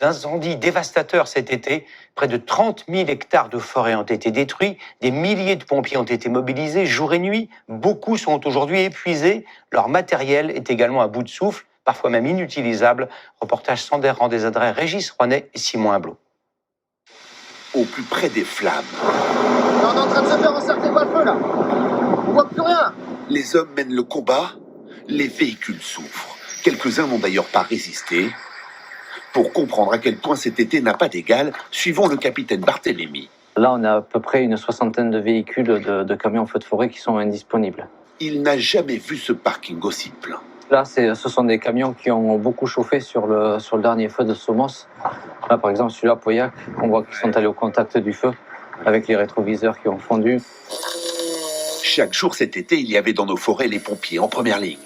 Incendies dévastateurs cet été, près de 30 000 hectares de forêt ont été détruits, des milliers de pompiers ont été mobilisés jour et nuit, beaucoup sont aujourd'hui épuisés, leur matériel est également à bout de souffle, parfois même inutilisable. Reportage Sander Rendez-Adrets, Régis Rouanet et Simon Humblot. Au plus près des flammes. On est en train de se faire encercler par le feu là. On voit plus rien. Les hommes mènent le combat, les véhicules souffrent. Quelques-uns n'ont d'ailleurs pas résisté. Pour comprendre à quel point cet été n'a pas d'égal, suivons le capitaine Barthélémy. Là, on a à peu près une soixantaine de véhicules de camions feu de forêt qui sont indisponibles. Il n'a jamais vu ce parking aussi plein. Là, ce sont des camions qui ont beaucoup chauffé sur le dernier feu de Somos. Là, par exemple, celui-là, Pauillac, on voit qu'ils sont allés au contact du feu avec les rétroviseurs qui ont fondu. Chaque jour cet été, il y avait dans nos forêts les pompiers en première ligne.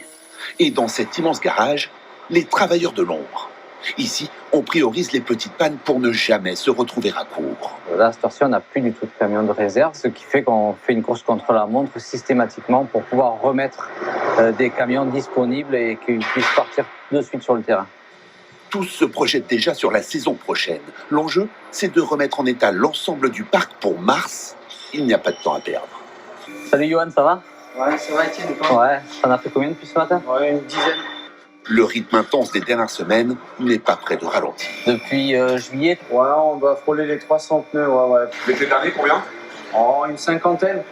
Et dans cet immense garage, les travailleurs de l'ombre. Ici, on priorise les petites pannes pour ne jamais se retrouver à court. Là, à cette heure-ci, on n'a plus du tout de camions de réserve, ce qui fait qu'on fait une course contre la montre systématiquement pour pouvoir remettre des camions disponibles et qu'ils puissent partir de suite sur le terrain. Tous se projettent déjà sur la saison prochaine. L'enjeu, c'est de remettre en état l'ensemble du parc pour mars. Il n'y a pas de temps à perdre. Salut Johan, ça va? Ouais, ça va, Étienne, toi? Ouais, t'en as fait combien depuis ce matin? Ouais, une dizaine. Le rythme intense des dernières semaines n'est pas près de ralentir. Depuis juillet? Ouais, on va frôler les 300 pneus, ouais. L'été dernier, combien? Oh, une cinquantaine.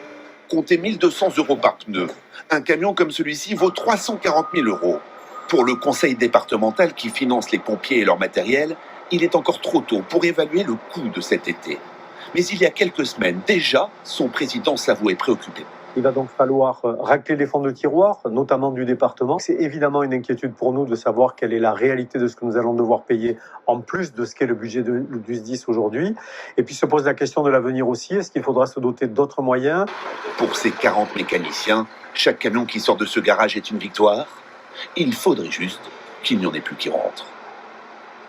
Comptez 1 200 € par pneu. Un camion comme celui-ci vaut 340 000 €. Pour le conseil départemental qui finance les pompiers et leur matériel, il est encore trop tôt pour évaluer le coût de cet été. Mais il y a quelques semaines, déjà, son président s'avouait préoccupé. Il va donc falloir racler les fonds de tiroir, notamment du département. C'est évidemment une inquiétude pour nous de savoir quelle est la réalité de ce que nous allons devoir payer en plus de ce qu'est le budget du SDIS aujourd'hui. Et puis se pose la question de l'avenir aussi. Est-ce qu'il faudra se doter d'autres moyens? Pour ces 40 mécaniciens, chaque camion qui sort de ce garage est une victoire. Il faudrait juste qu'il n'y en ait plus qui rentrent.